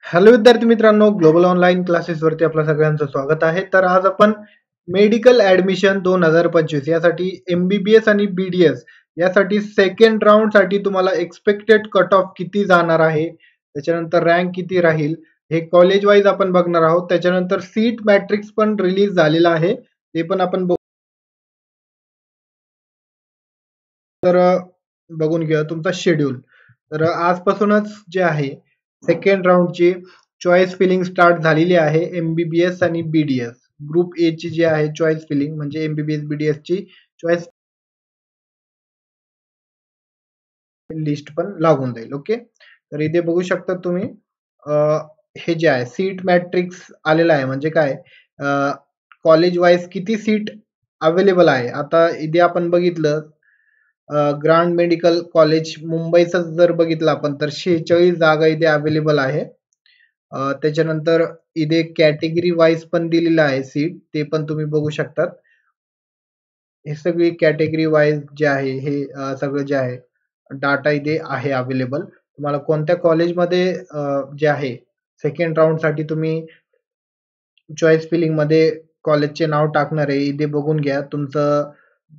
Hello विद्यार्थी मित्रांनो, global online क्लासेसवरती आपलं सगळ्यांचं स्वागत आहे. तर आज आपण मेडिकल ॲडमिशन 2025 यासाठी एम-बी-बी-एस आणि बी-डी-एस यासाठी सेकंड राउंडसाठी तुम्हाला एक्स्पेक्टेड कट ऑफ किती जाणार आहे, त्याच्यानंतर रँक किती राहील, हे कॉलेज वाईज आपण बघणार आहोत. त्याच्यानंतर सीट मॅट्रिक्स पण रिलीज झालेला आहे, ते पण आपण बघू. तर बघून घेऊया तुमचा शेड्यूल. तर आजपासूनच जे आहे सेकंड राउंडची चॉईस फिलिंग स्टार्ट झालेली आहे एम-बी-बी-एस आणि बी-डी-एस. ग्रुप ए ची जी आहे चॉईस फिलिंग म्हणजे एम-बी-बी-एस, बी-डी-एस ची चॉईस लिस्ट पण लागून जाईल. ओके. तर इथे बघू शकता तुम्ही अ, हे जे आहे सीट मॅट्रिक्स आलेला आहे म्हणजे काय कॉलेज वाईज किती सीट अवेलेबल आहे. आता इथे आपण बघितलं ग्रँड मेडिकल कॉलेज मुंबईचं जर बघितलं आपण तर 46 जागा इथे अवेलेबल आहे. त्याच्यानंतर इथे कॅटेगरी वाईज पण दिलेलं आहे सीट, ते पण तुम्ही बघू शकतात. हे सगळी कॅटेगरी वाईज जे आहे हे सगळं जे आहे डाटा इथे आहे अवेलेबल. तुम्हाला कोणत्या कॉलेजमध्ये जे आहे सेकंड राउंडसाठी तुम्ही चॉईस फिलिंगमध्ये कॉलेजचे नाव टाकणार आहे, इथे बघून घ्या.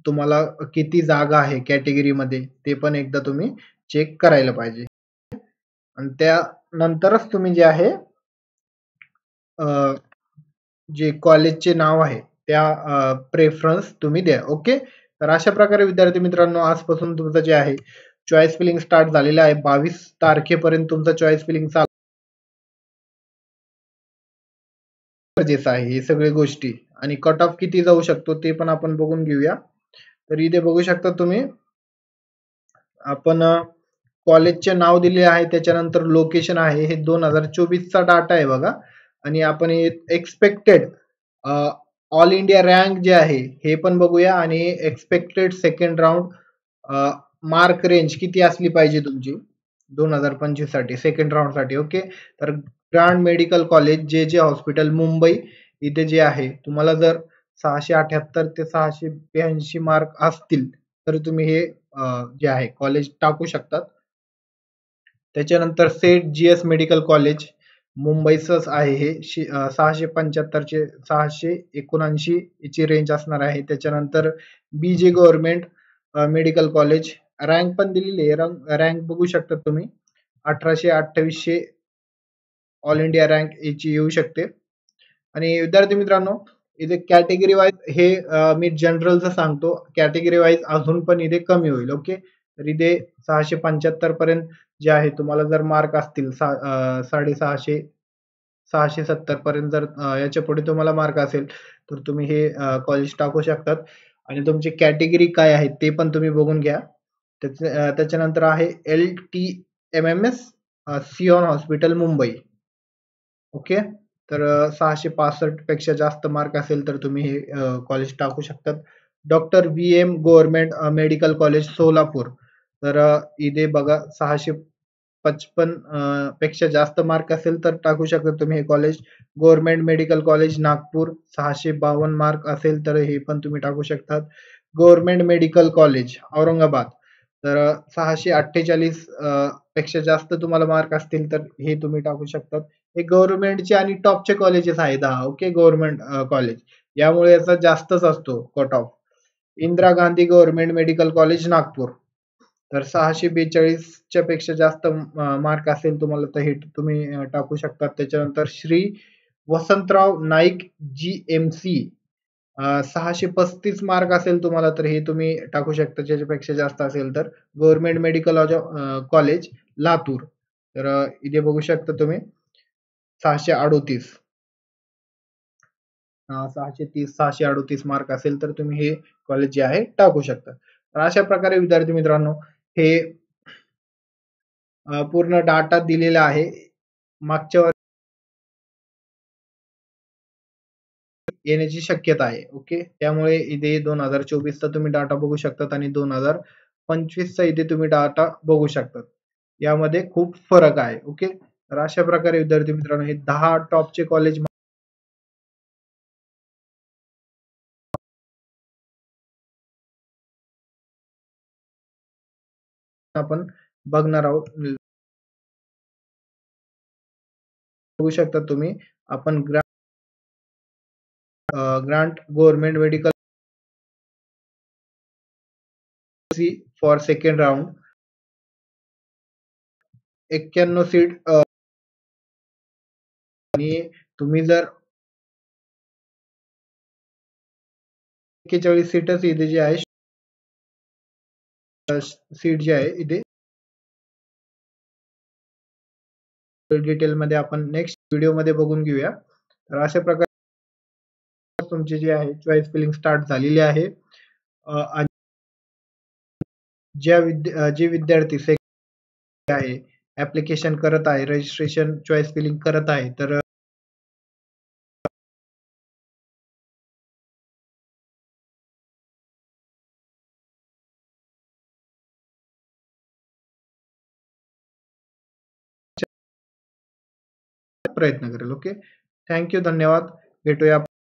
तुम्हाला किती जागा आहे कॅटेगरीमध्ये ते पण एकदा तुम्ही चेक करायला पाहिजे. आणि त्यानंतरच तुम्ही जे आहे अ, जे कॉलेजचे नाव आहे त्या प्रेफरन्स तुम्ही द्या. ओके. तर अशा प्रकारे विद्यार्थी मित्रांनो आजपासून तुमचं जे आहे चॉईस फिलिंग स्टार्ट झालेलं आहे. 22 तारखेपर्यंत तुमचं चॉईस फिलिंग चालू गरजेचं आहे हे सगळे गोष्टी आणि कट ऑफ किती जाऊ शकतो ते पण आपण बघून घेऊया. तर इथे बघू शकता तुम्ही आपण कॉलेजचे नाव दिले आहे त्याच्यानंतर लोकेशन आहे हे 2024 चा डाटा आहे बघा आणि आपण हे एक्सपेक्टेड ऑल इंडिया रँक जे आहे हे पण बघूया आणि expected second round mark range किती असली पाहिजे तुमची 2025 साठी सेकंड राउंड साठी. ओके. तर ग्रँड मेडिकल कॉलेज जे जे हॉस्पिटल मुंबई इथे जे आहे तुम्हाला जर 678 ते 682 मार्क असतील तर तुम्ही हे जे आहे कॉलेज टाकू शकतात. त्याच्यानंतर सेठ जीएस मेडिकल कॉलेज मुंबईचंच आहे हे 675 चे 679 ची रेंज असणार आहे. त्याच्यानंतर बीजे गव्हर्नमेंट मेडिकल कॉलेज रँक पण दिलेली आहे. रँक बघू शकता तुम्ही 1828 ऑल इंडिया रँक याची येऊ शकते. आणि विद्यार्थी मित्रांनो इथे कॅटेगरी वाईज हे मी जनरलचं सांगतो. कॅटेगरी वाईज अजून पण इथे कमी होईल. ओके. तर इथे 675 पर्यंत जे आहे तुम्हाला जर मार्क असतील 650 670 पर्यंत जर याच्या पुढे तुम्हाला मार्क असेल तर तुम्ही हे कॉलेज टाकू शकतात आणि तुमची कॅटेगरी काय आहे ते पण तुम्ही बघून घ्या. त्याच्यानंतर आहे LTMMS सिओन हॉस्पिटल मुंबई. ओके. तर 665 पेक्षा जास्त मार्क असेल तर तुम्ही हे कॉलेज टाकू शकतात. Doctor V M. Government medical college Solapur. तर इथे बघा 655 पेक्षा जास्त मार्क असेल तर टाकू शकता तुम्ही हे college. Government medical college Nagpur 652 mark असेल तर हे पण तुम्ही टाकू शकतात. गव्हर्नमेंट मेडिकल कॉलेज औरंगाबाद तर 648 पेक्षा जास्त तुम्हाला मार्क असतील तर हे तुम्ही टाकू शकतात. हे गव्हर्नमेंटचे आणि टॉपचे कॉलेजेस आहेत हा. ओके. गव्हर्नमेंट कॉलेज यामुळे याचा जास्तच असतो cut off. Indira Gandhi government medical college Nagpur तर 642 च्या पेक्षा जास्त मार्क असेल तुम्हाला तर हे तुम्ही टाकू शकता. त्याच्यानंतर श्री वसंतराव नाईक GMC 635 मार्क असेल तुम्हाला तर हे तुम्ही टाकू शकता. ज्याच्यापेक्षा जास्त असेल तर गव्हर्नमेंट मेडिकल कॉलेज लातूर. तर इथे बघू शकता तुम्ही 638 630 638 मार्क असेल तर तुम्ही हे कॉलेज जे आहे टाकू शकता. तर अशा प्रकारे विद्यार्थी मित्रांनो हे पूर्ण डाटा दिलेला आहे. मागच्या येण्याची शक्यता आहे. ओके. त्यामुळे इथे 2024 चा तुम्ही डाटा बघू शकतात आणि 2025 चा इथे तुम्ही डाटा बघू शकतात. यामध्ये खूप फरक आहे. ओके. तर अशा प्रकारे विद्यार्थी मित्रांनो हे 10 टॉपचे कॉलेज आपण बघणार आहोत. बघू शकता तुम्ही आपण grant government medical for second round 91 seat आणि तुम्ही जर 41 सीटच इथे जे आहे सीट जे आहे इथे डिटेल मध्ये आपण नेक्स्ट व्हिडिओ मध्ये बघून घेऊया. तर अशा प्रकारे तुमची जे आहे चॉईस फिलिंग स्टार्ट झालेली आहे. आणि जे विद्यार्थी आहे ऍप्लिकेशन करत आहे, रजिस्ट्रेशन चॉईस फिलिंग करत आहे, तर प्रयत्न करेल. ओके, थँक्यू, धन्यवाद. भेटूया